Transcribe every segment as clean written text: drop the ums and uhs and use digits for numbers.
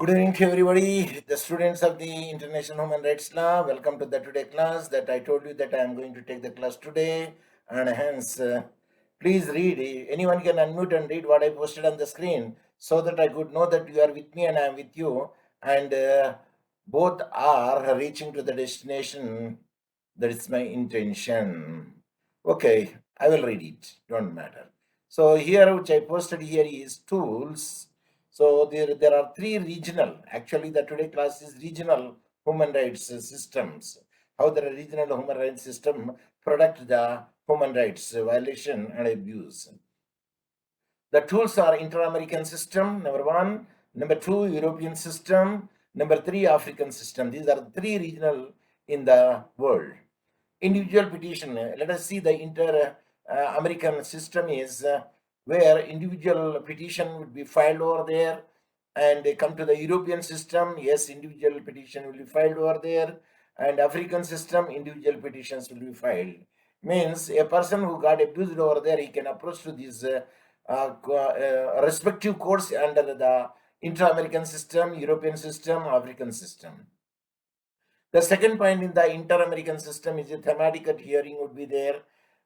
Good evening to everybody, the students of the International Human Rights Law. Welcome to the today class that I told you that I am going to take the class today, and hence please read. Anyone can unmute and read what I posted on the screen so that I could know that you are with me and I am with you, and both are reaching to the destination. That is my intention. Okay, I will read it. Don't matter. So here, which I posted here is tools. So there are three regional, actually the today class is regional human rights systems. How the regional human rights system protect the human rights violation and abuse. The tools are inter-American system, number one, number two, European system, number three, African system. These are three regional in the world. Individual petition, let us see the inter-American system is where individual petition would be filed over there, and they come to the European system, yes, individual petition will be filed over there, and African system, individual petitions will be filed. Means a person who got abused over there, he can approach to these respective courts under the inter-American system, European system, African system. The second point in the inter-American system is a thematic hearing would be there,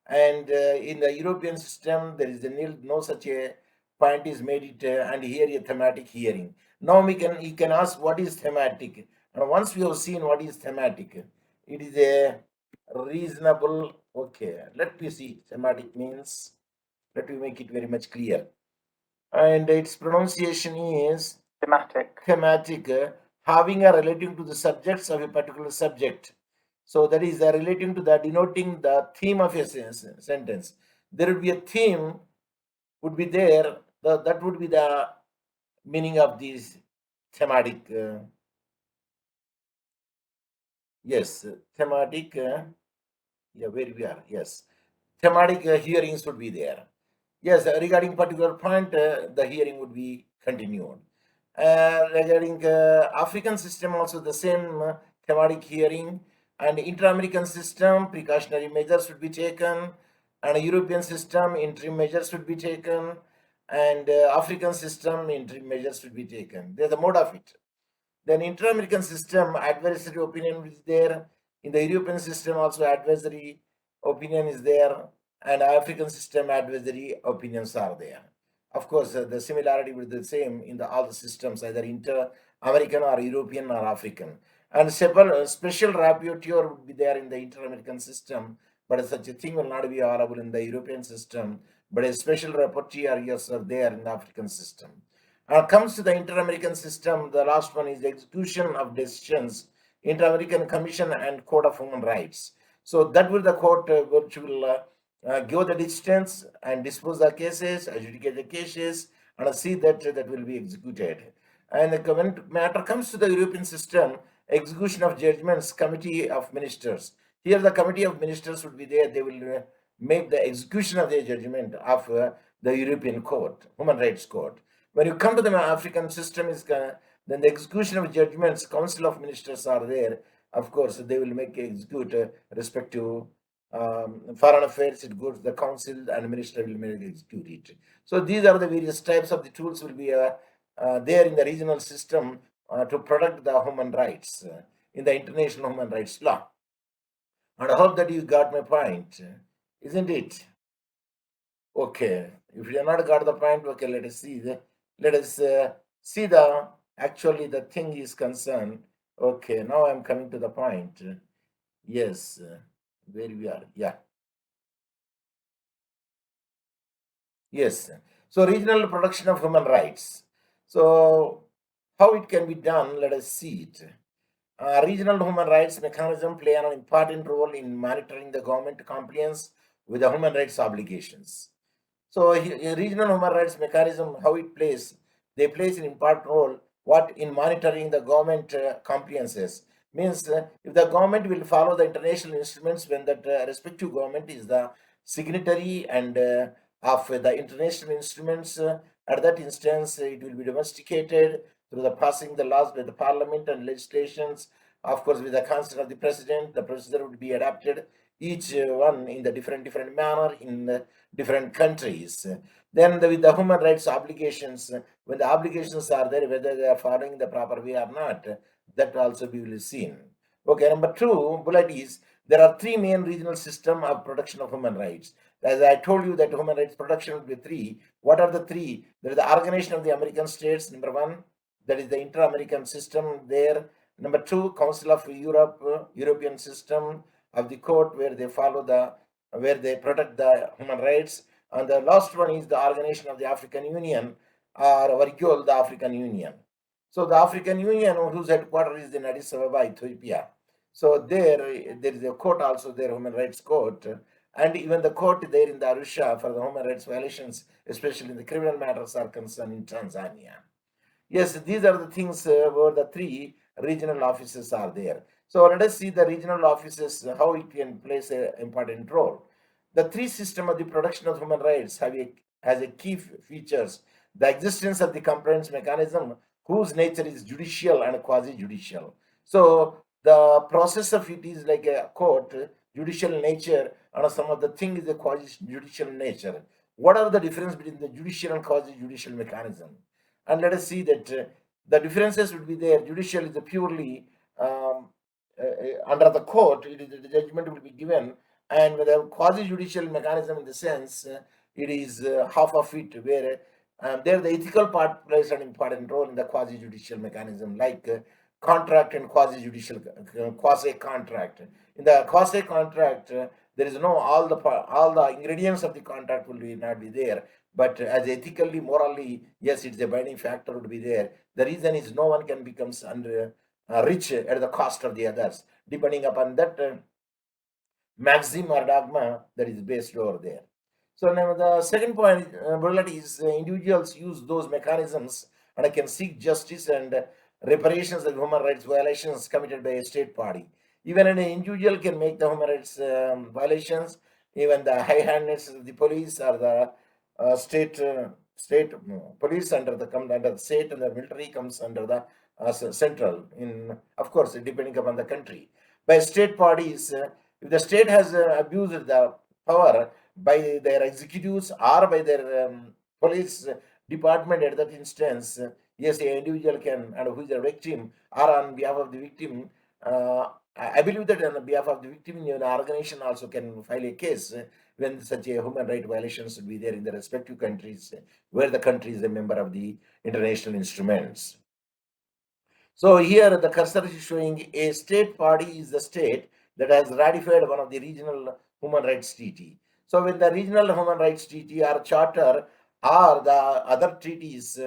and in the European system there is a no such a point is made it, and here a thematic hearing. Now you can ask what is thematic, and once we have seen what is thematic, it is a reasonable. Okay, let me see. Thematic means, let me make it very much clear, and its pronunciation is thematic, having a relating to the subjects of a particular subject. So that is relating to the denoting the theme of a sentence. There would be a theme would be there. That would be the meaning of these thematic. Yes, thematic. Yeah, where we are. Yes, thematic hearings would be there. Yes, regarding particular point, the hearing would be continued. Regarding African system, also the same thematic hearing, and inter-American system, precautionary measures should be taken, and European system, interim measures should be taken, and African system, interim measures should be taken. There's a mode of it. Then inter-American system, advisory opinion is there. In the European system, also advisory opinion is there, and African system advisory opinions are there. Of course, the similarity will be the same in all the systems, either inter-American or European or African. And special rapporteur would be there in the inter-American system, but such a thing will not be available in the European system. But a special rapporteurs are there in the African system. Comes to the inter-American system, the last one is execution of decisions, Inter-American Commission and Court of Human Rights. So that will the court which will give the distance and dispose the cases, adjudicate the cases, and see that that will be executed. And when matter comes to the European system, execution of judgments, committee of ministers. Here the committee of ministers would be there. They will make the execution of the judgment of the European Court, Human Rights Court. When you come to the African system, then the execution of judgments, council of ministers are there. Of course, they will make execute respective foreign affairs. It goes to the council and minister will make execute it. So these are the various types of the tools will be there in the regional system to protect the human rights in the international human rights law. And I hope that you got my point, isn't it? Okay. If you have not got the point, okay, let us see see the actually the thing is concerned. Okay, now I'm coming to the point. Yes, where we are. Yeah. Yes. So regional protection of human rights. So how it can be done? Let us see it. Regional human rights mechanism play an important role in monitoring the government compliance with the human rights obligations. So a regional human rights mechanism, how it plays, they plays an important role. What in monitoring the government compliances means if the government will follow the international instruments when that respective government is the signatory and of the international instruments, at that instance it will be domesticated through the passing the laws by the parliament and legislations. Of course, with the consent of the procedure would be adapted each one in the different manner in different countries. Then with the human rights obligations, when the obligations are there, whether they are following the proper way or not, that also we will see. Okay, number two bullet is there are three main regional system of protection of human rights. As I told you that human rights protection will be three. What are the three? There is the Organization of the American States, number one. That is the inter-American system there. Number two, Council of Europe, European system of the court where they follow where they protect the human rights. And the last one is the Organization of the African Union, or Virtual the African Union. So the African Union, whose headquarters is in Addis Ababa, Ethiopia. So there is a court also there, human rights court, and even the court there in the Arusha for the human rights violations, especially in the criminal matters, are concerned in Tanzania. Yes, these are the things where the three regional offices are there. So let us see the regional offices, how it can play an important role. The three system of the protection of human rights has a key features. The existence of the complaints mechanism, whose nature is judicial and quasi-judicial. So the process of it is like a court, judicial nature, and some of the thing is a quasi-judicial nature. What are the difference between the judicial and quasi-judicial mechanism? And let us see that the differences would be there. Judicial is purely under the court, the judgment will be given, and with a quasi-judicial mechanism in the sense, it is half of it, where there the ethical part plays an important role in the quasi-judicial mechanism, like contract and quasi-judicial quasi-contract. In the quasi-contract, there is no all the ingredients of the contract will not be there, but as ethically, morally, yes, it's a binding factor would be there. The reason is no one can become rich at the cost of the others, depending upon that maxim or dogma that is based over there. So now the second point, morality is individuals use those mechanisms and can seek justice and reparations of human rights violations committed by a state party. Even an individual can make the human rights violations. Even the high-handedness of the police or the state police come under the state, and the military comes under the central. In of course, depending upon the country, by state parties, if the state has abused the power by their executives or by their police department at that instance, yes, an individual can, and who is a victim, or on behalf of the victim. I believe that on behalf of the victim, an organization also can file a case when such a human right violations will be there in the respective countries where the country is a member of the international instruments. So here the cursor is showing a state party is the state that has ratified one of the regional human rights treaty. So when the regional human rights treaty or charter or the other treaties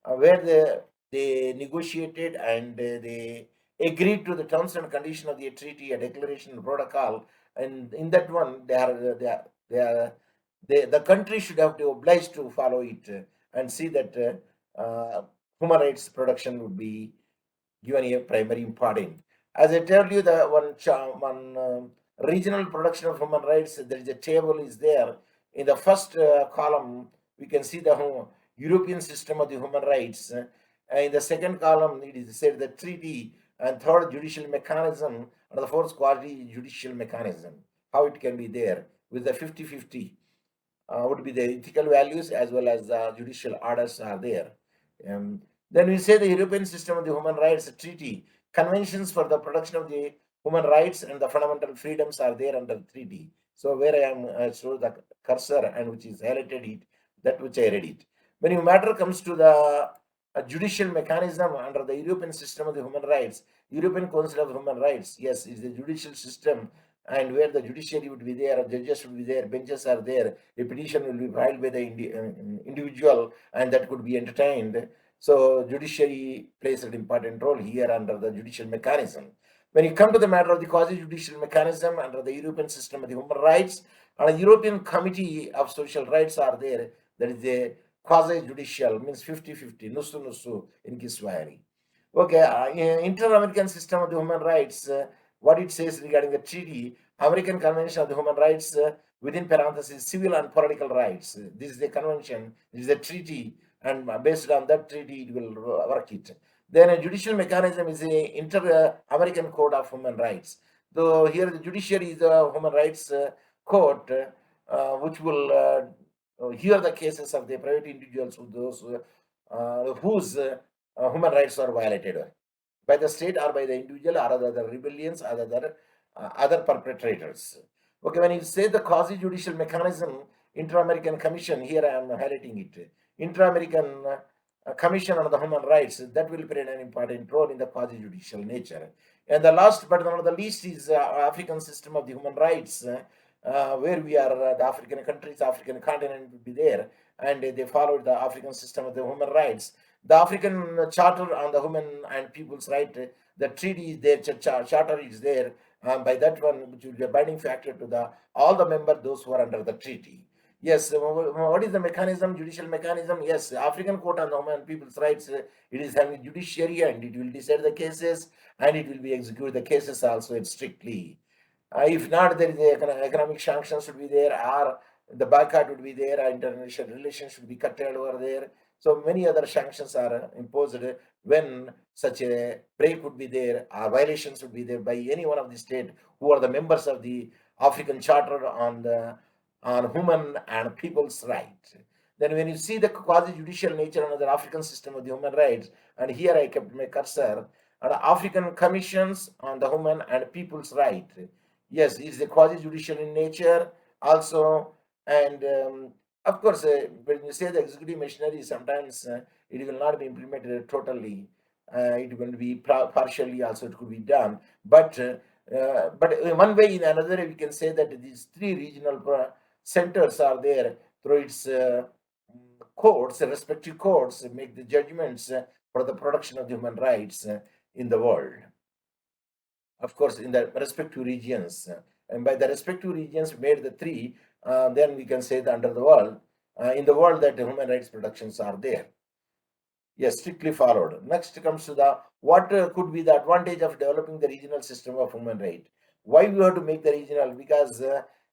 where they negotiated and they agreed to the terms and condition of the treaty, a declaration protocol, and in that one the country should have to oblige to follow it and see that human rights protection would be given a primary importance. As I told you, the one regional production of human rights, there is a table is there. In the first column, we can see the European system of the human rights. In the second column, it is said the treaty, and third judicial mechanism, and the fourth quasi judicial mechanism. How it can be there with the 50-50 would be the ethical values as well as the judicial orders are there. Then we say the European System of the Human Rights Treaty, conventions for the protection of the human rights and the fundamental freedoms are there under the treaty. So where I am show the cursor and which is highlighted it, that which I read it. When the matter comes to the judicial mechanism under the European System of the Human Rights, European Council of Human Rights, yes, is the judicial system, and where the judiciary would be there, judges would be there, benches are there, a petition will be filed by the individual, and that could be entertained. So judiciary plays an important role here under the judicial mechanism. When you come to the matter of the quasi-judicial mechanism under the European System of the Human Rights, and a European Committee of Social Rights are there, that is a quasi-judicial, means 50-50, nusu nusu in Kiswahili. Okay, Inter-American System of the Human Rights, what it says regarding the treaty, American Convention of the Human Rights, within parentheses, civil and political rights. This is the convention, this is a treaty, and based on that treaty, it will work it. Then a judicial mechanism is a Inter-American Code of Human Rights. Though here the judiciary is the human rights court, which will hear the cases of the private individuals whose human rights are violated by the state or by the individual or other rebellions or other perpetrators. Okay, when you say the quasi-judicial mechanism, Inter-American Commission, here I am highlighting it. Inter-American Commission on the Human Rights, that will play an important role in the quasi-judicial nature. And the last but not the least is African system of the human rights, where we are, the African countries, African continent will be there, and they followed the African system of the human rights. The African Charter on the Human and People's Right, the treaty is there, charter is there. By that one, which will be a binding factor to the all the members, those who are under the treaty. Yes, what is the mechanism, judicial mechanism? Yes, African Court on the Human and People's Rights, it is having a judiciary and it will decide the cases and it will be execute the cases also strictly. If not, there is economic sanctions should be there, or the boycott would be there, or international relations should be curtailed over there. So many other sanctions are imposed when such a break would be there, or violations would be there by any one of the state who are the members of the African Charter on human and people's rights. Then when you see the quasi-judicial nature of the African system of the human rights, and here I kept my cursor, on African commissions on the human and people's right. Yes, it's a quasi-judicial in nature also, and of course, when you say the executive machinery, sometimes it will not be implemented totally. It will be partially also it could be done, but in one way, in another way, we can say that these three regional centers are there through its courts, respective courts, make the judgments for the protection of the human rights in the world. Of course, in the respective regions. And by the respective regions made the three, then we can say that under the world, in the world that the human rights protections are there. Yes, strictly followed. Next comes to the what could be the advantage of developing the regional system of human right. Why we have to make the regional? Because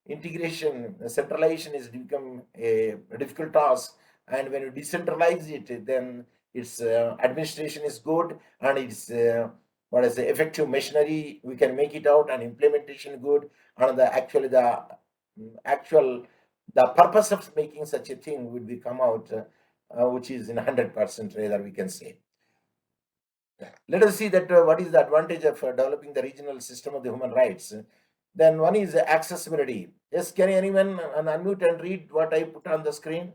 integration, centralization is become a difficult task, and when you decentralize it, then its administration is good and its what is the effective machinery we can make it out and implementation good, and the actually the actual the purpose of making such a thing would be come out. Which is in 100% rather we can say. Let us see that what is the advantage of developing the regional system of the human rights. Then one is accessibility. Yes, can anyone unmute and read what I put on the screen?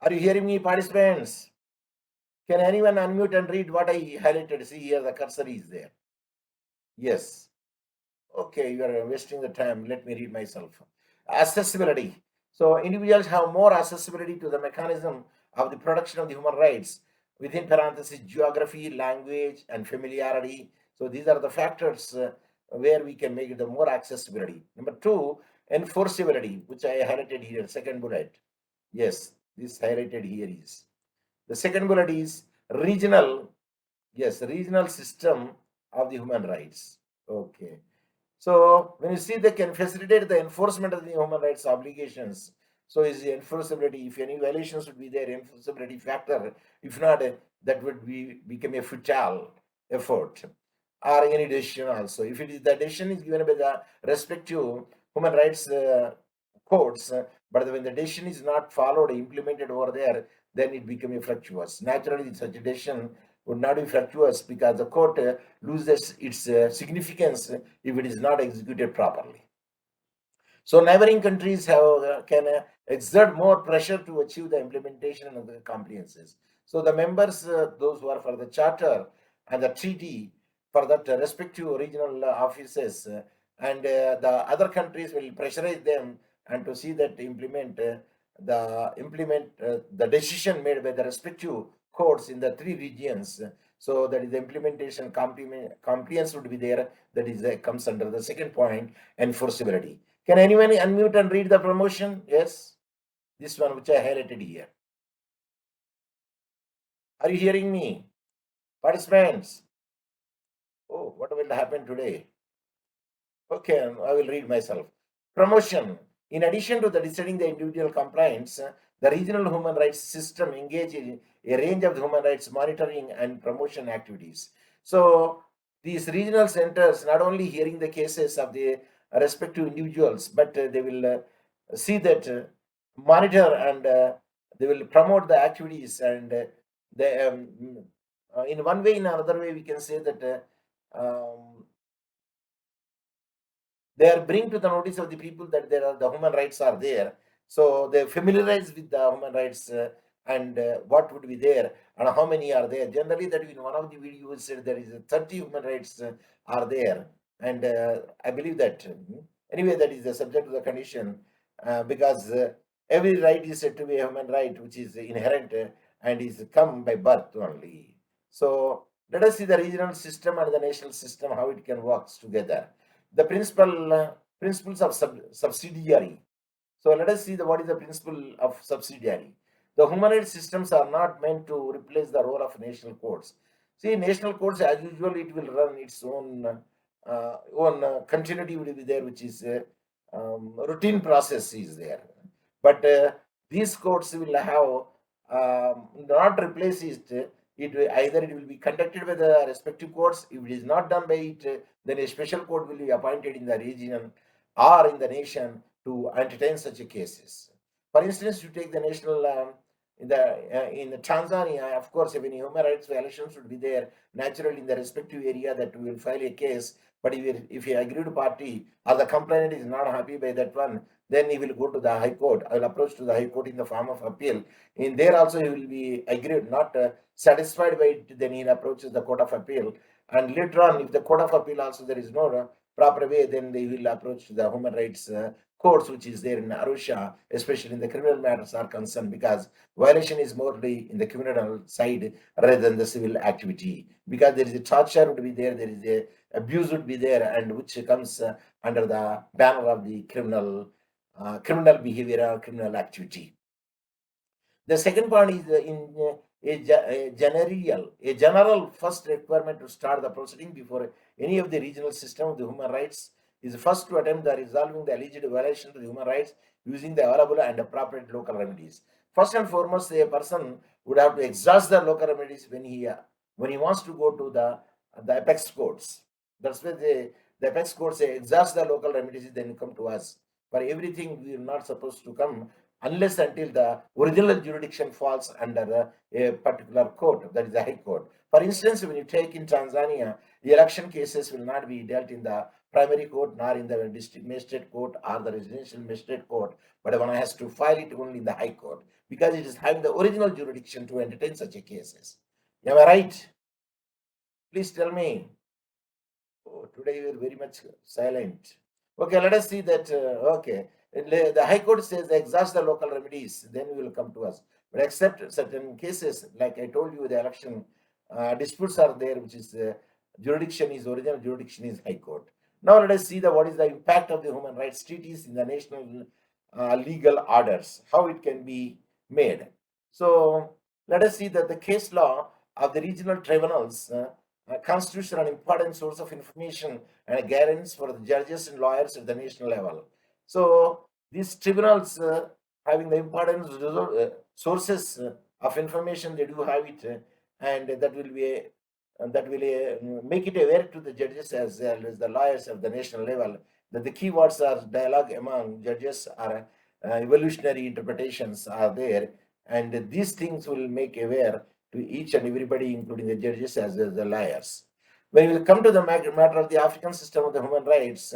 Are you hearing me, participants? Can anyone unmute and read what I highlighted? See here, the cursor is there. Yes. Okay, you are wasting the time. Let me read myself. Accessibility. So individuals have more accessibility to the mechanism of the production of the human rights within parentheses geography, language, and familiarity. So these are the factors where we can make it the more accessibility. Number two, enforceability, which I highlighted here, second bullet. Yes, this highlighted here is. The second bullet is regional, yes, regional system of the human rights. Okay. So when you see they can facilitate the enforcement of the human rights obligations, so is the enforceability. If any violations would be there, enforceability factor. If not, that would be become a futile effort, or any decision also. If it is the decision is given by the respective human rights courts, but when the decision is not followed, implemented over there, then it becomes fructuous. Naturally, such a decision would not be fructuous because the court loses its significance if it is not executed properly. So neighboring countries can exert more pressure to achieve the implementation of the compliances. So the members, those who are for the charter and the treaty for that respective regional offices, and the other countries will pressurize them and to see that the decision made by the respective courts in the three regions. So that is the implementation compliance would be there. That is comes under the second point, enforceability. Can anyone unmute and read the promotion? Yes, this one which I highlighted here. Are you hearing me, participants? Oh, what will happen today? Okay, I will read myself. Promotion. In addition to the deciding the individual compliance, the regional human rights system engage in a range of human rights monitoring and promotion activities. So these regional centers not only hearing the cases of the respective individuals, but they will see that, monitor, and they will promote the activities, and they, in one way, in another way, we can say that they are bring to the notice of the people that there are the human rights are there. So they familiarize with the human rights, and what would be there and how many are there. Generally, that in one of the videos said there is 30 human rights are there, and I believe that, anyway, that is the subject of the condition, because every right is said to be a human right, which is inherent, and is come by birth only. So let us see the regional system and the national system, how it can work together. The principles of subsidiary. So let us see what is the principle of subsidiary. The human rights systems are not meant to replace the role of national courts. See, national courts, as usual, it will run its own continuity will be there, which is routine process is there. But these courts will have, not replace it. Either it will be conducted by the respective courts. If it is not done by it, then a special court will be appointed in the region or in the nation to entertain such cases. For instance, you take the national, in the Tanzania, of course, if any human rights violations should be there, naturally in the respective area, that we will file a case. But if a aggrieved party or the complainant is not happy by that one, then he will go to the High Court. I will approach to the High Court in the form of appeal. In there also he will be aggrieved, not satisfied by it, then he approaches the Court of Appeal. And later on, if the Court of Appeal also there is no proper way, then they will approach the human rights courts, which is there in Arusha, especially in the criminal matters are concerned, because violation is morely in the criminal side rather than the civil activity. Because there is a torture would be there is a abuse would be there, and which comes under the banner of the criminal behavior or criminal activity. The second point is a general first requirement to start the proceeding before any of the regional system of the human rights is first to attempt the resolving the alleged violation to the human rights using the available and appropriate local remedies. First and foremost, a person would have to exhaust the local remedies when he wants to go to the apex courts. That's why the apex courts say exhaust the local remedies, then come to us. For everything, we are not supposed to come unless until the original jurisdiction falls under a particular court, that is the High Court. For instance, when you take in Tanzania, the election cases will not be dealt in the primary court, nor in the district magistrate court or the residential magistrate court, but one has to file it only in the High Court, because it is having the original jurisdiction to entertain such a cases. Am I right? Please tell me. Oh, today you are very much silent. Okay, let us see that. Okay, the High Court says exhaust the local remedies, then we will come to us. But except certain cases, like I told you, the election disputes are there, which is original jurisdiction is High Court. Now let us see what is the impact of the human rights treaties in the national legal orders, how it can be made. So let us see that the case law of the regional tribunals constitutes an important source of information and guidance for the judges and lawyers at the national level. So these tribunals, having the important sources of information, they do have it, and that will be that will make it aware to the judges as well as the lawyers of the national level that the keywords are dialogue among judges, are evolutionary interpretations are there, and these things will make aware to each and everybody, including the judges as well as the lawyers. When we come to the matter of the African system of the human rights,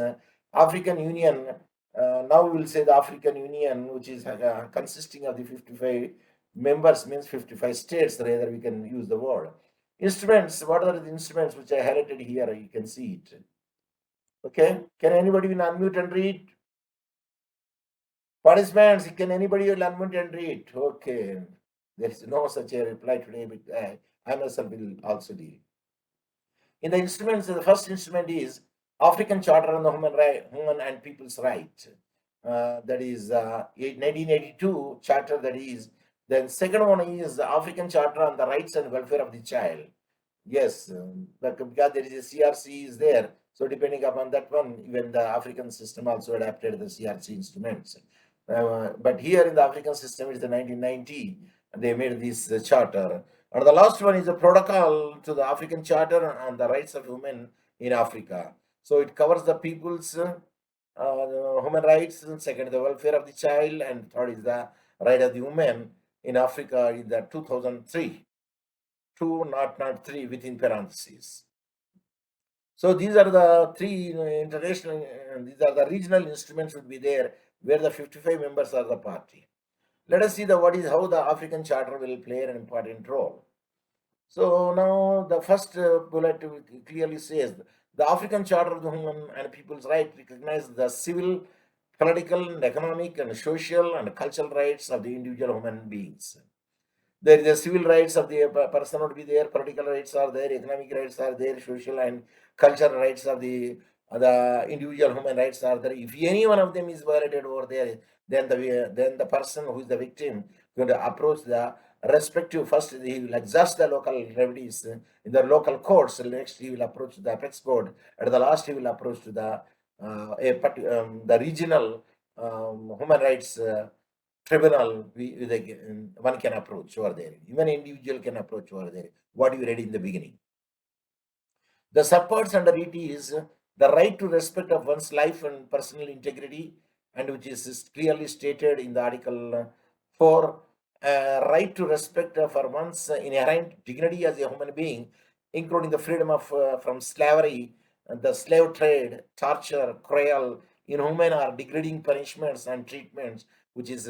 African Union, now we will say the African Union, which is consisting of the 55 members, means 55 states, rather we can use the word. Instruments, what are the instruments which I highlighted here? You can see it. Okay, can anybody will unmute and read? Participants, can anybody will unmute and read? Okay, there is no such a reply today, but I myself will also deal. In the instruments, the first instrument is African Charter on the Human and People's Right. That is 1982 charter. That is. Then second one is the African Charter on the Rights and Welfare of the Child. Yes, because there is a CRC is there. So depending upon that one, even the African system also adapted the CRC instruments. But here in the African system, it's the 1990, they made this charter. And the last one is a protocol to the African Charter on the Rights of Women in Africa. So it covers the people's human rights, and second, the welfare of the child, and third is the right of the woman in Africa in the 2003, 2 not 3 within parentheses. So these are the three international, these are the regional instruments would be there where the 55 members are the party. Let us see the what is how the African Charter will play an important role. So now the first bullet clearly says the African Charter of the Human and People's Right recognizes the civil, political, and economic, and social and cultural rights of the individual human beings. There is the civil rights of the person would be there, political rights are there, economic rights are there, social and cultural rights of the individual human rights are there. If any one of them is violated over there, then the person who is the victim going to approach the respective, first he will exhaust the local remedies in the local courts. Next he will approach the apex court. At the last he will approach to the regional human rights tribunal. One can approach over there. Even individual can approach over there. What you read in the beginning. The subparts under it is the right to respect of one's life and personal integrity, and which is clearly stated in the Article 4, right to respect for one's inherent dignity as a human being, including the freedom of from slavery, the slave trade, torture, cruel, inhuman or degrading punishments and treatments, which is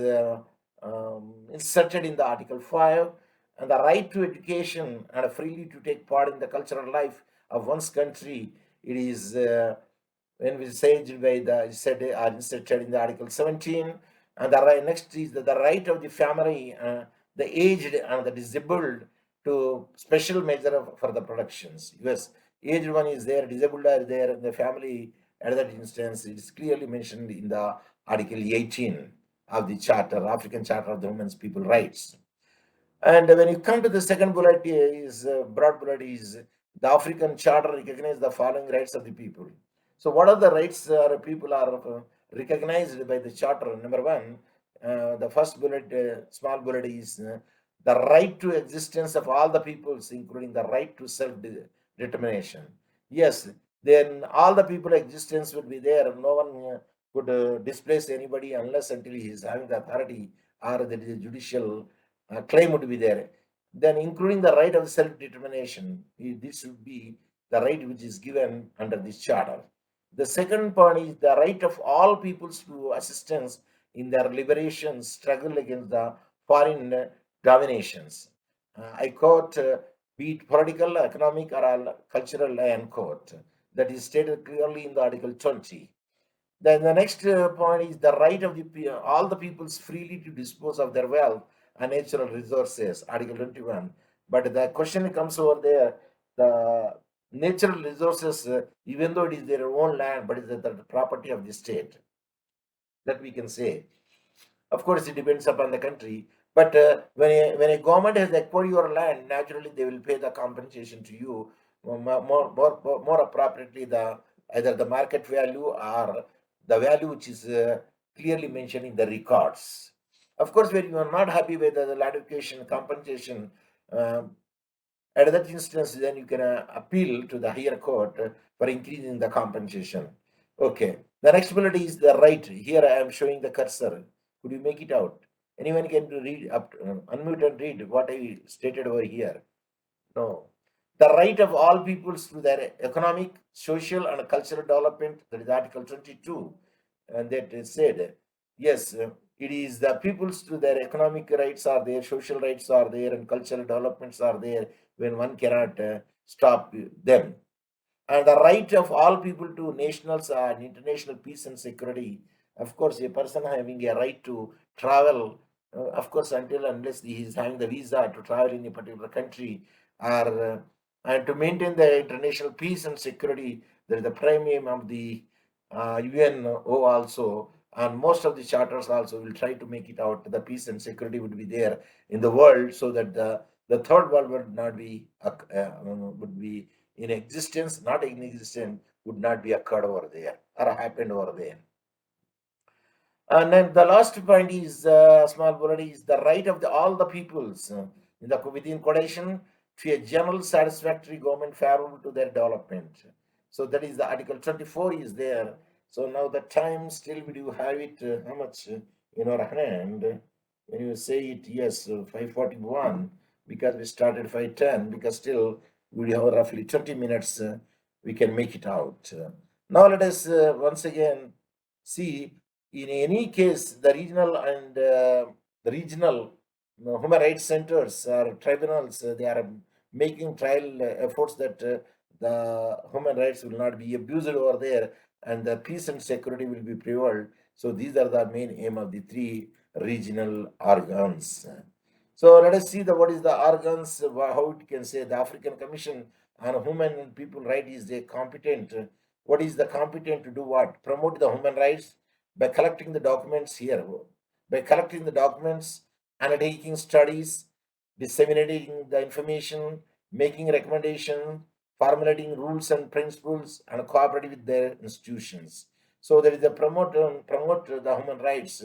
inserted in the Article 5, and the right to education and freely to take part in the cultural life of one's country. It is when we say by the said are inserted in the Article 17, and the right, next is the right of the family, the aged and the disabled to special measure for the protections. Yes, aged one is there, disabled are there, and the family at that instance it is clearly mentioned in the Article 18 of the Charter, African Charter of the Women's People Rights. And when you come to the second bullet, is broad bullet is the African Charter recognizes the following rights of the people. So, what are the rights people are recognized by the Charter? Number one, the first bullet, small bullet, is the right to existence of all the peoples, including the right to self-determination. Yes, then all the people existence would be there. No one could displace anybody unless until he is having the authority or there is a judicial claim would be there. Then, including the right of self determination, this would be the right which is given under this charter. The second point is the right of all peoples to assistance in their liberation struggle against the foreign dominations. I quote, be it political, economic, or cultural, I unquote. That is stated clearly in the Article 20. Then the next point is the right of all the peoples freely to dispose of their wealth and natural resources, Article 21. But the question comes over there, the natural resources, even though it is their own land, but it's the property of the state, that we can say. Of course, it depends upon the country. But when a government has acquired your land, naturally they will pay the compensation to you more appropriately the either the market value or the value which is clearly mentioned in the records. Of course, when you are not happy with the land acquisition compensation, uh, at that instance, then you can appeal to the higher court for increasing the compensation. Okay. The next bullet is the right. Here I am showing the cursor. Could you make it out? Anyone can read up, unmute and read what I stated over here. No. The right of all peoples to their economic, social, and cultural development. That is Article 22. And that is said, yes, it is the peoples to their economic rights are there, social rights are there, and cultural developments are there when one cannot stop them. And the right of all people to nationals and international peace and security. Of course, a person having a right to travel, of course, until unless he is having the visa to travel in a particular country, or and to maintain the international peace and security, there is the prime aim of the UNO also, and most of the charters also will try to make it out. The peace and security would be there in the world, so that the third world would not be would be in existence, not in existence, would not be occurred over there or happened over there. And then the last point is small bullet is the right of all the peoples in the within quotation to a general satisfactory government favorable to their development. So that is the Article 24 is there. So now the time still, we do have it how much in our hand? When you say it, yes, 5:41, because we started 5:10, because still we have roughly 20 minutes, we can make it out. Now let us once again see, in any case, the regional human rights centers or tribunals, they are making trial efforts that the human rights will not be abused over there, and the peace and security will be prevailed. So these are the main aim of the three regional organs. So let us see the what is the organs, how it can say the African Commission on Human and People Right is a competent. What is the competent to do what? Promote the human rights by collecting the documents here, by collecting the documents, undertaking studies, disseminating the information, making recommendation, formulating rules and principles, and cooperating with their institutions. So there is a promote the human rights,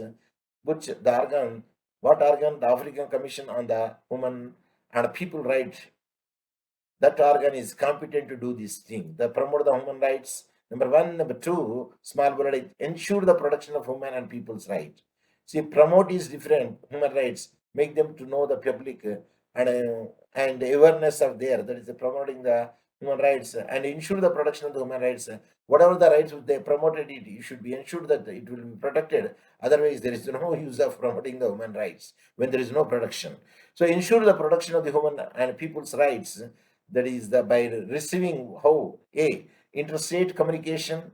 which the organ, what organ? The African Commission on the Human and People Right, that organ is competent to do this thing. The promote the human rights. Number one, number two, small word, ensure the protection of human and people's right. See, promote is different. Human rights, make them to know the public and awareness of there. That is promoting the human rights and ensure the protection of the human rights. Whatever the rights they promoted it, you should be ensured that it will be protected. Otherwise, there is no use of promoting the human rights when there is no protection. So ensure the protection of the human and people's rights, that is the by receiving how a interstate communication,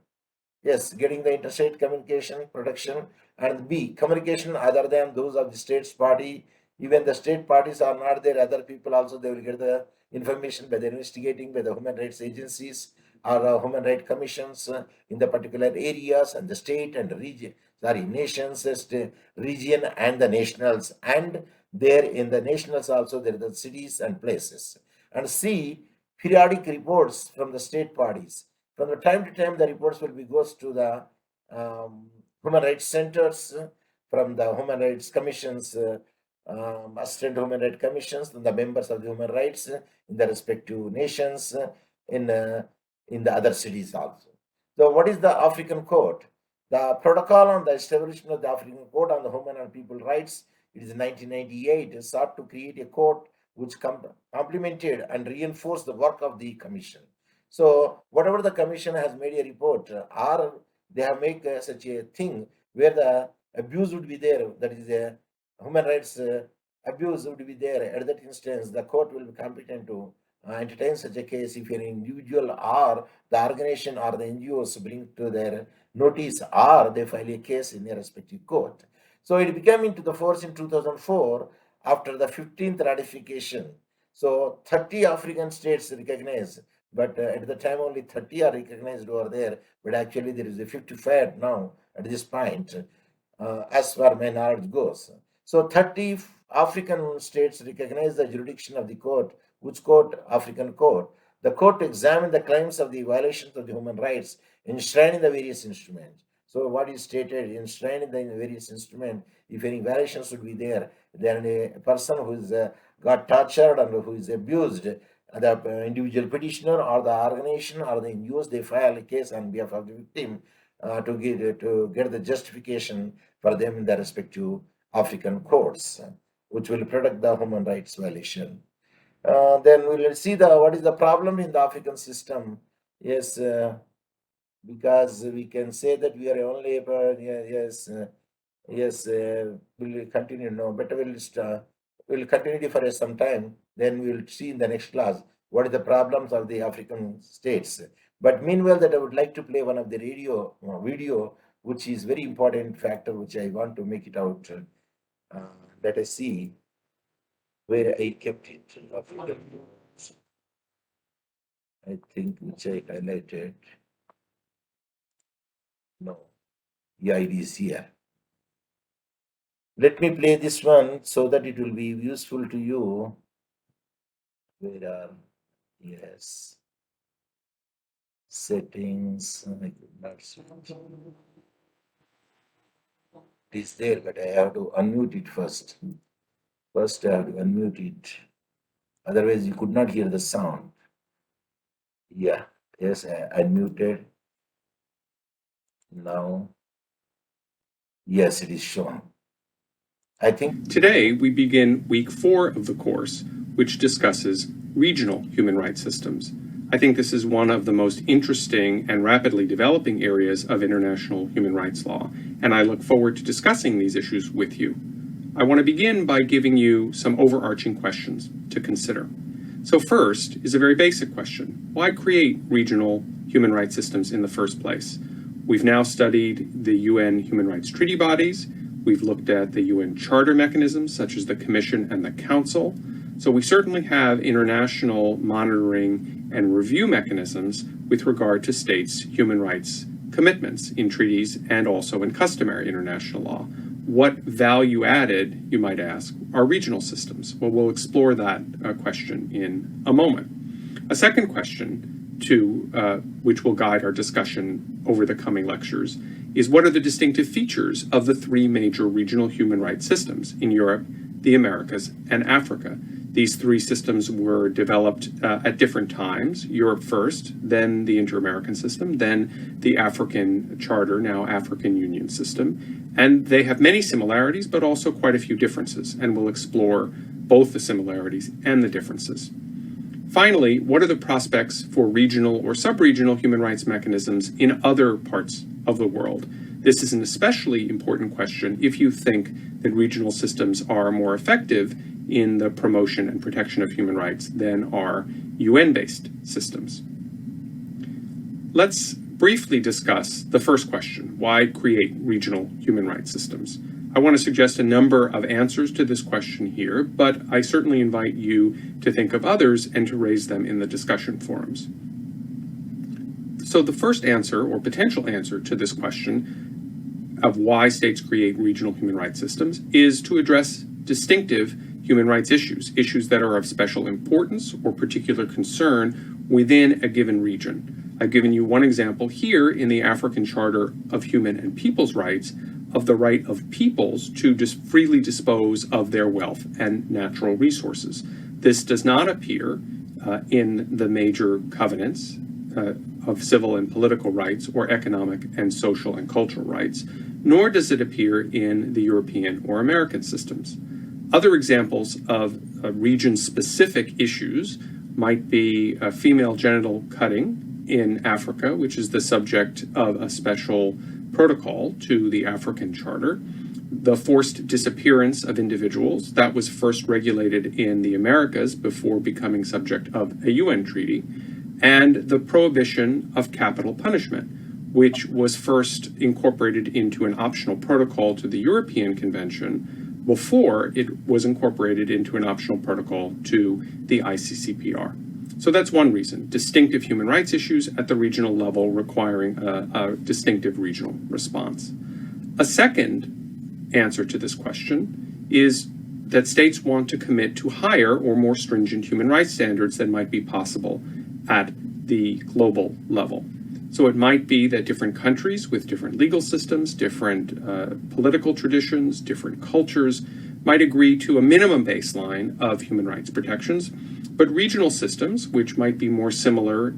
yes, getting the interstate communication protection, and b communication other than those of the state's party. Even the state parties are not there, other people also they will get the information by the investigating by the human rights agencies or human rights commissions in the particular areas, and the state and region, sorry, nations, region and the nationals, and there in the nationals also there are the cities and places. And see periodic reports from the state parties. From the time to time, the reports will be goes to the human rights centers, from the human rights commissions, assistant human rights commissions, and the members of the human rights in the respective nations, in uh, in the other cities also. So, what is the African Court? The protocol on the establishment of the African Court on the Human and People Rights, it is 1998, is sought to create a court which complemented and reinforced the work of the commission. So whatever the commission has made a report, or they have made such a thing where the abuse would be there, that is a human rights abuse would be there. At that instance, the court will be competent to entertain such a case if an individual or the organization or the NGOs bring to their notice or they file a case in their respective court. So it became into the force in 2004 after the 15th ratification. So 30 African states recognized, but at the time only 30 are recognized over there, but actually there is a 55 now at this point, as far my knowledge goes. So 30 African states recognize the jurisdiction of the court. Which court? African court. The court examined the claims of the violations of the human rights enshrined in the various instruments. So what is stated enshrined in the various instruments, if any violations should be there, then a person who is got tortured and who is abused, the individual petitioner or the organization or the NGOs, they file a case on behalf of the victim to get the justification for them in the respective African courts, which will protect the human rights violation. Then we will see the what is the problem in the African system. Yes, because we can say that we are only yes, yes, we'll continue. No, better we'll continue for some time. Then we will see in the next class what are the problems of the African states. But meanwhile, that I would like to play one of the radio video, which is very important factor, which I want to make it out. Let us see where I kept it. African, I think which I highlighted. No, yeah, it is here. Let me play this one so that it will be useful to you. Where are, yes, settings. I could not see it. It is there, but I have to unmute it first. First, I have to unmute it. Otherwise, you could not hear the sound. Yeah, yes, I unmuted. Now, yes, it is shown. I think Today, we begin week 4 of the course, which discusses regional human rights systems. I think this is one of the most interesting and rapidly developing areas of international human rights law, and I look forward to discussing these issues with you. I want to begin by giving you some overarching questions to consider. So first is a very basic question. Why create regional human rights systems in the first place? We've now studied the UN human rights treaty bodies. We've looked at the UN charter mechanisms, such as the Commission and the Council. So we certainly have international monitoring and review mechanisms with regard to states' human rights commitments in treaties and also in customary international law. What value added, you might ask, are regional systems? Well, we'll explore that question in a moment. A second question which will guide our discussion over the coming lectures is what are the distinctive features of the 3 major regional human rights systems in Europe, the Americas, and Africa. These 3 systems were developed at different times, Europe first, then the Inter-American system, then the African Charter, now African Union system. And they have many similarities, but also quite a few differences, and we'll explore both the similarities and the differences. Finally, what are the prospects for regional or sub-regional human rights mechanisms in other parts of the world? This is an especially important question if you think that regional systems are more effective in the promotion and protection of human rights than are UN-based systems. Let's briefly discuss the first question, why create regional human rights systems? I want to suggest a number of answers to this question here, but I certainly invite you to think of others and to raise them in the discussion forums. So the first answer, or potential answer to this question of why states create regional human rights systems, is to address distinctive human rights issues that are of special importance or particular concern within a given region. I've given you one example here in the African Charter of Human and People's Rights of the right of peoples to freely dispose of their wealth and natural resources. This does not appear in the major covenants of civil and political rights or economic and social and cultural rights, nor does it appear in the European or American systems. Other examples of region-specific issues might be female genital cutting in Africa, which is the subject of a special protocol to the African Charter, the forced disappearance of individuals, that was first regulated in the Americas before becoming subject of a UN treaty, and the prohibition of capital punishment, which was first incorporated into an optional protocol to the European Convention before it was incorporated into an optional protocol to the ICCPR. So that's one reason, distinctive human rights issues at the regional level requiring a distinctive regional response. A second answer to this question is that states want to commit to higher or more stringent human rights standards than might be possible at the global level. So it might be that different countries with different legal systems, different political traditions, different cultures might agree to a minimum baseline of human rights protections, but regional systems, which might be more similar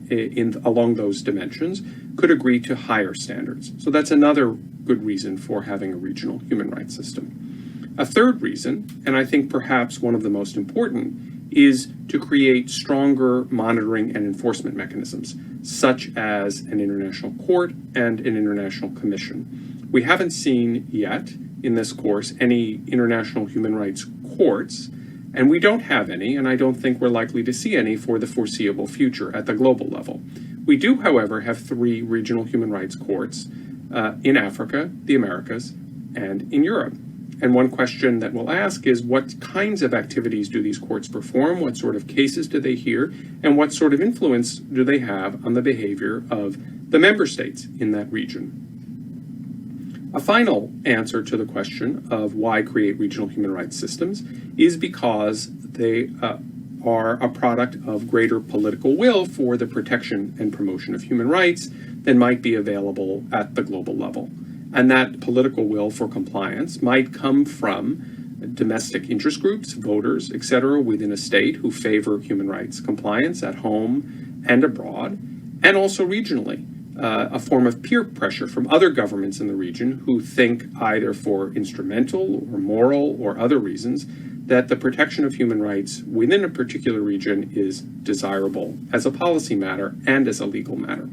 along those dimensions, could agree to higher standards. So that's another good reason for having a regional human rights system. A third reason, and I think perhaps one of the most important, is to create stronger monitoring and enforcement mechanisms, such as an international court and an international commission. We haven't seen yet in this course any international human rights courts, and we don't have any, and I don't think we're likely to see any for the foreseeable future at the global level. We do, however, have 3 regional human rights courts in Africa, the Americas, and in Europe. And one question that we'll ask is, what kinds of activities do these courts perform? What sort of cases do they hear? And what sort of influence do they have on the behavior of the member states in that region? A final answer to the question of why create regional human rights systems is because they are a product of greater political will for the protection and promotion of human rights than might be available at the global level. And that political will for compliance might come from domestic interest groups, voters, etc., within a state who favor human rights compliance at home and abroad, and also regionally. a form of peer pressure from other governments in the region who think, either for instrumental or moral or other reasons, that the protection of human rights within a particular region is desirable as a policy matter and as a legal matter.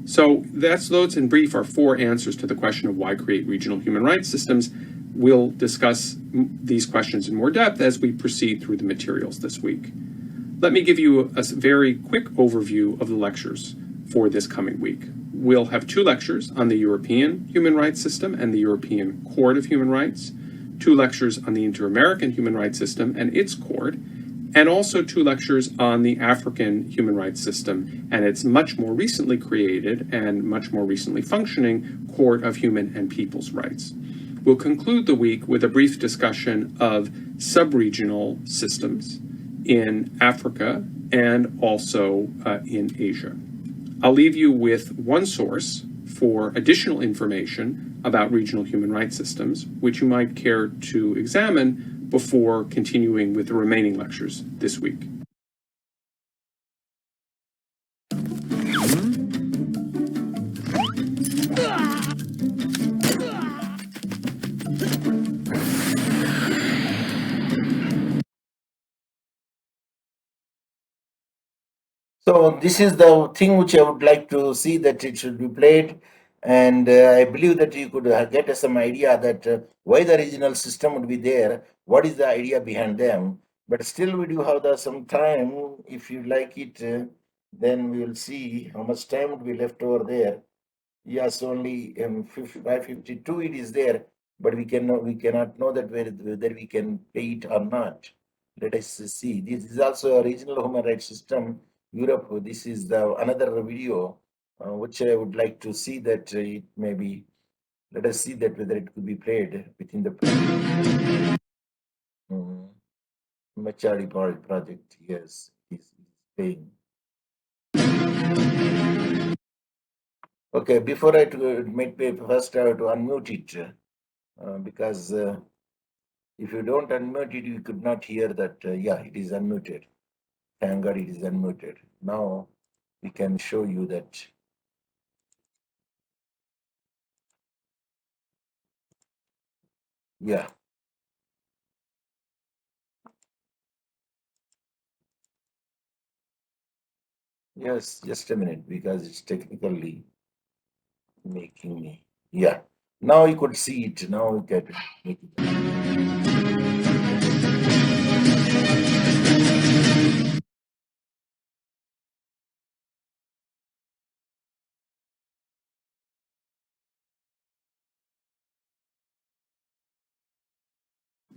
So those in brief are 4 answers to the question of why create regional human rights systems. We'll discuss these questions in more depth as we proceed through the materials this week. Let me give you a very quick overview of the lectures for this coming week. We'll have 2 lectures on the European human rights system and the European Court of Human Rights, 2 lectures on the Inter-American human rights system and its court, and also 2 lectures on the African human rights system and its much more recently created and much more recently functioning Court of Human and People's Rights. We'll conclude the week with a brief discussion of sub-regional systems in Africa and also in Asia. I'll leave you with one source for additional information about regional human rights systems, which you might care to examine before continuing with the remaining lectures this week. So this is the thing which I would like to see that it should be played, and I believe that you could get some idea that why the regional system would be there, what is the idea behind them. But still, we do have some time. If you like it, then we will see how much time would be left over there. Yes, only 552 it is there, but we cannot know that whether we can pay it or not. Let us see. This is also a regional human rights system, Europe. This is the another video which I would like to see that it may be. Let us see that whether it could be played within the Machari project. Yes, is playing. Okay, before I first I have to unmute it because if you don't unmute it, you could not hear that. Yeah, it is unmuted. Thank God it is unmuted. Now we can show you that. Yeah. Yes, just a minute because it's technically making me. Yeah. Now you could see it. Now we can make it.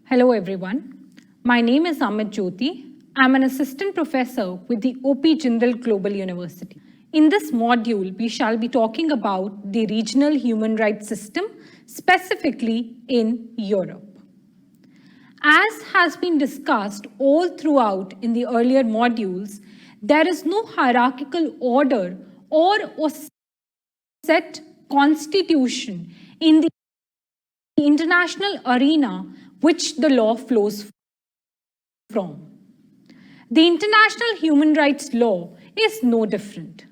Hello everyone. My name is Amit Jyoti. I'm an assistant professor with the O.P. Jindal Global University. In this module, we shall be talking about the regional human rights system, specifically in Europe. As has been discussed all throughout in the earlier modules, there is no hierarchical order or set constitution in the international arena which the law flows from. The international human rights law is no different.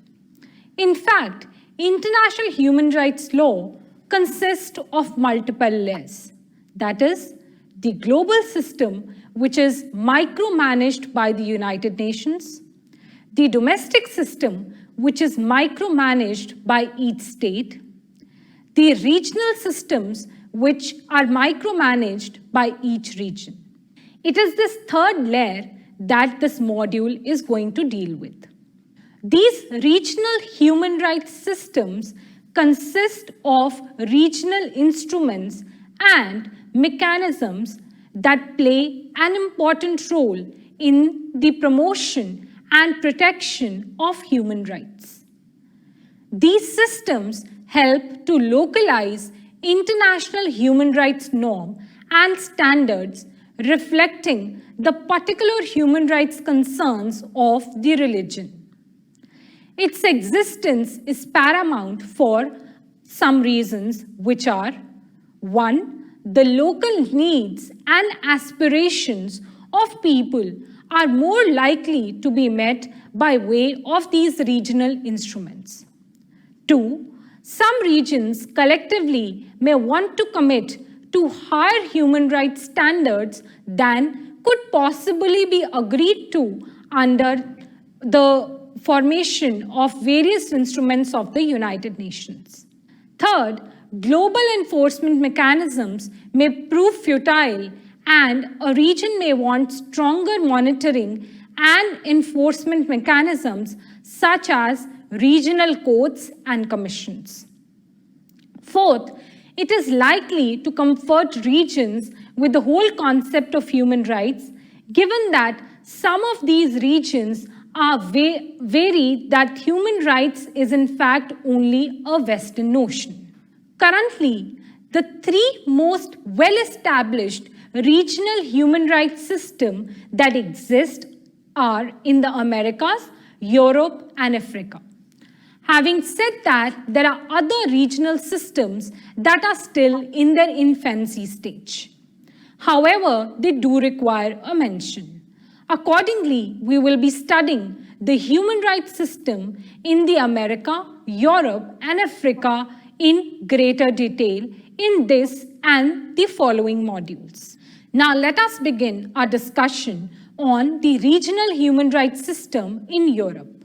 In fact, international human rights law consists of multiple layers. That is, the global system, which is micromanaged by the United Nations, the domestic system, which is micromanaged by each state, the regional systems, which are micromanaged by each region. It is this third layer that this module is going to deal with. These regional human rights systems consist of regional instruments and mechanisms that play an important role in the promotion and protection of human rights. These systems help to localize international human rights norms and standards reflecting the particular human rights concerns of the religion. Its existence is paramount for some reasons, which are: 1. The local needs and aspirations of people are more likely to be met by way of these regional instruments. 2. Some regions collectively may want to commit to higher human rights standards than could possibly be agreed to under the formation of various instruments of the United Nations. Third, global enforcement mechanisms may prove futile and a region may want stronger monitoring and enforcement mechanisms such as regional courts and commissions. Fourth, it is likely to comfort regions with the whole concept of human rights, given that some of these regions are wary that human rights is in fact only a Western notion. Currently, the three most well-established regional human rights systems that exist are in the Americas, Europe, and Africa. Having said that, there are other regional systems that are still in their infancy stage. However, they do require a mention. Accordingly, we will be studying the human rights system in the America, Europe, and Africa in greater detail in this and the following modules. Now let us begin our discussion on the regional human rights system in Europe.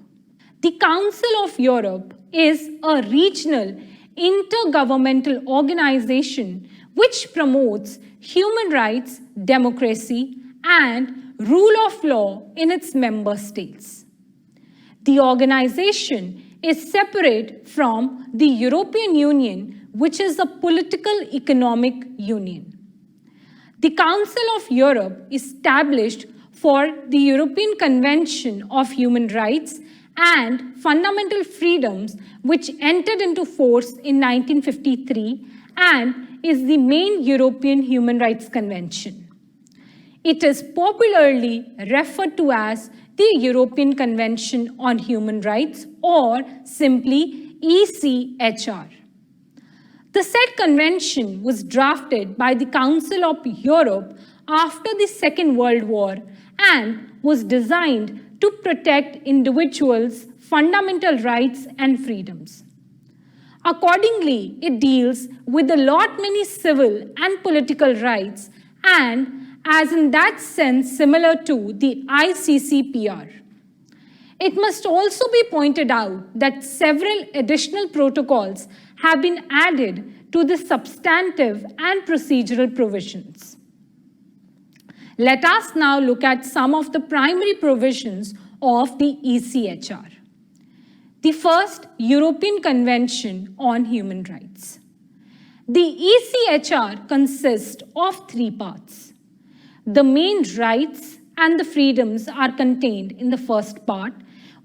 The Council of Europe is a regional intergovernmental organization which promotes human rights, democracy, and rule of law in its member states. The organization is separate from the European Union, which is a political economic union. The Council of Europe established for the European Convention of Human Rights and Fundamental Freedoms, which entered into force in 1953 and is the main European Human Rights Convention. It is popularly referred to as the European Convention on Human Rights, or simply ECHR. The said convention was drafted by the Council of Europe after the Second World War and was designed to protect individuals' fundamental rights and freedoms. Accordingly, it deals with a lot many civil and political rights and as in that sense similar to the ICCPR. It must also be pointed out that several additional protocols have been added to the substantive and procedural provisions. Let us now look at some of the primary provisions of the ECHR. The first, European Convention on Human Rights. The ECHR consists of three parts. The main rights and the freedoms are contained in the first part,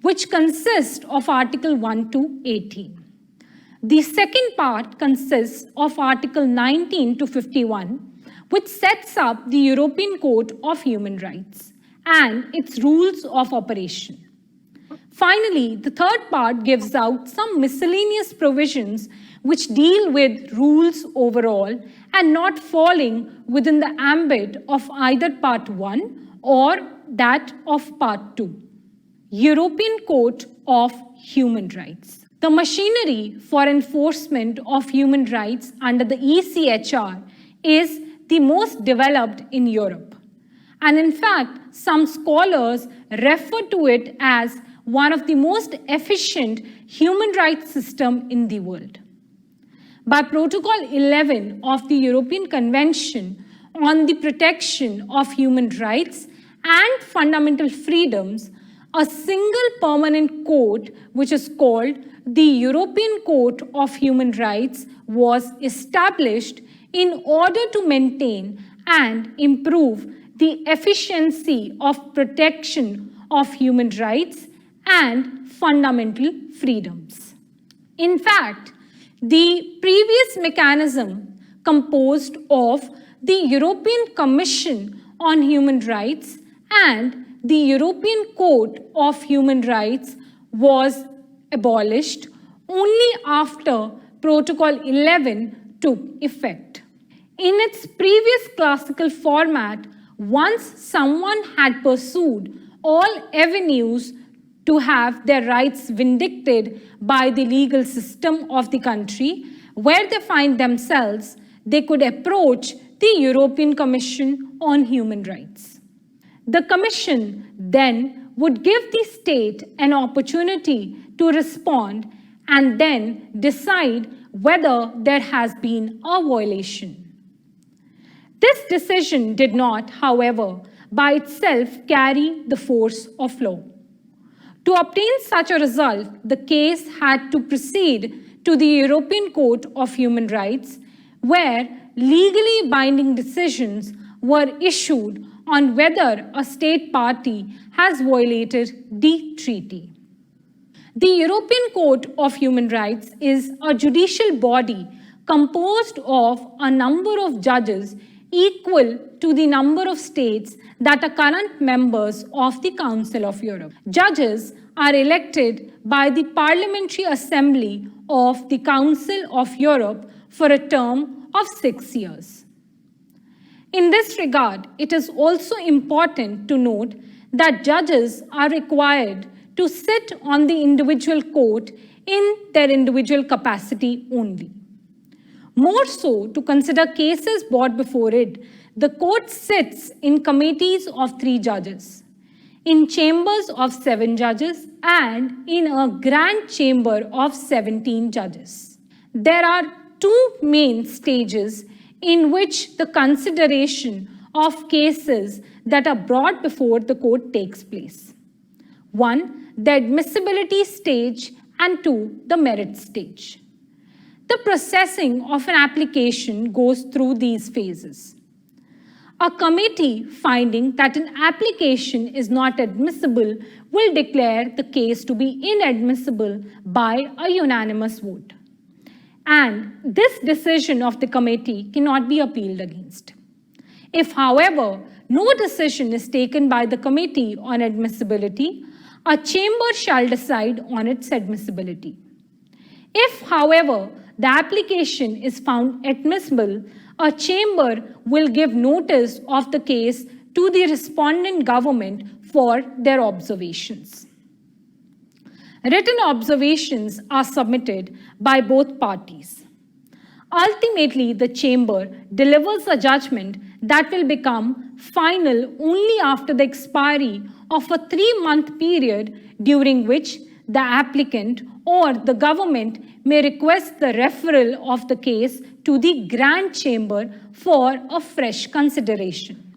which consists of Article 1 to 18. The second part consists of Article 19 to 51, which sets up the European Court of Human Rights and its rules of operation. Finally, the third part gives out some miscellaneous provisions which deal with rules overall and not falling within the ambit of either Part 1 or that of Part 2. European Court of Human Rights. The machinery for enforcement of human rights under the ECHR is the most developed in Europe. And in fact, some scholars refer to it as one of the most efficient human rights systems in the world. By Protocol 11 of the European Convention on the Protection of Human Rights and Fundamental Freedoms, a single permanent court, which is called the European Court of Human Rights, was established in order to maintain and improve the efficiency of protection of human rights and fundamental freedoms. In fact, the previous mechanism composed of the European Commission on Human Rights and the European Court of Human Rights was abolished only after Protocol 11 took effect. In its previous classical format, once someone had pursued all avenues to have their rights vindicated by the legal system of the country where they find themselves, they could approach the European Commission on Human Rights. The Commission then would give the state an opportunity to respond and then decide whether there has been a violation. This decision did not, however, by itself carry the force of law. To obtain such a result, the case had to proceed to the European Court of Human Rights, where legally binding decisions were issued on whether a state party has violated the treaty. The European Court of Human Rights is a judicial body composed of a number of judges equal to the number of states that are current members of the Council of Europe. Judges are elected by the Parliamentary Assembly of the Council of Europe for a term of 6 years. In this regard, it is also important to note that judges are required to sit on the individual court in their individual capacity only. More so, to consider cases brought before it, the court sits in committees of 3 judges, in chambers of 7 judges, and in a grand chamber of 17 judges. There are 2 main stages in which the consideration of cases that are brought before the court takes place. 1, the admissibility stage, and 2, the merit stage. The processing of an application goes through these phases. A committee finding that an application is not admissible will declare the case to be inadmissible by a unanimous vote. And this decision of the committee cannot be appealed against. If, however, no decision is taken by the committee on admissibility, a chamber shall decide on its admissibility. If, however, the application is found admissible, a chamber will give notice of the case to the respondent government for their observations. Written observations are submitted by both parties. Ultimately, the chamber delivers a judgment that will become final only after the expiry of a 3-month period during which the applicant or the government may request the referral of the case to the Grand Chamber for a fresh consideration.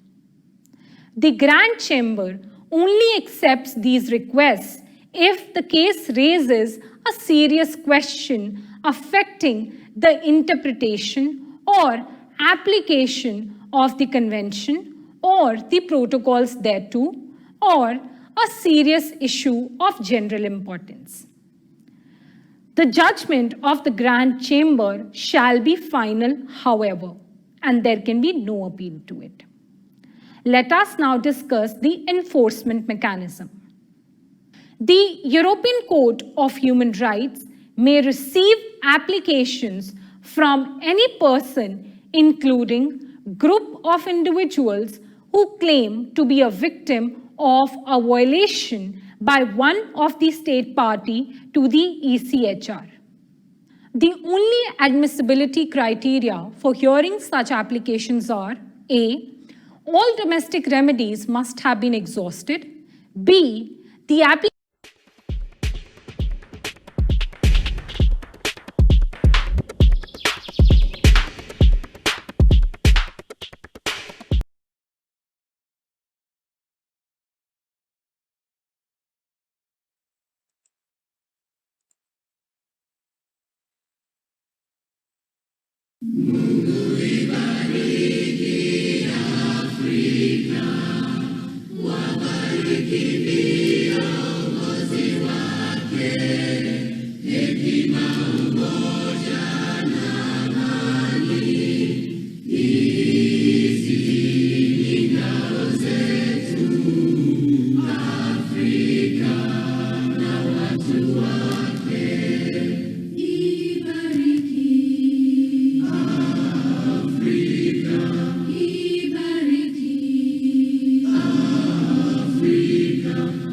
The Grand Chamber only accepts these requests if the case raises a serious question affecting the interpretation or application of the convention or the protocols thereto, or a serious issue of general importance. The judgment of the Grand Chamber shall be final, however, and there can be no appeal to it. Let us now discuss the enforcement mechanism. The European Court of Human Rights may receive applications from any person, including group of individuals who claim to be a victim of a violation by one of the state party to the ECHR. The only admissibility criteria for hearing such applications are: A, all domestic remedies must have been exhausted; B, the application Africa.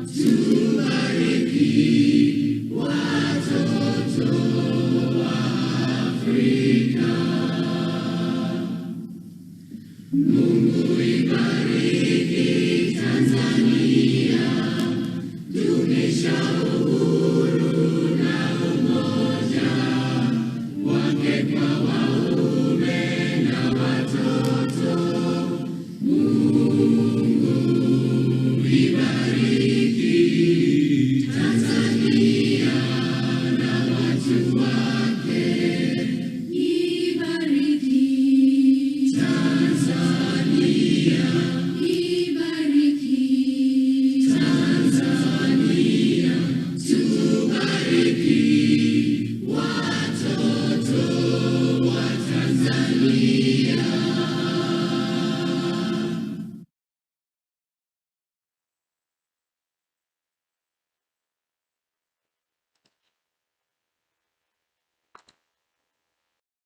Hallelujah.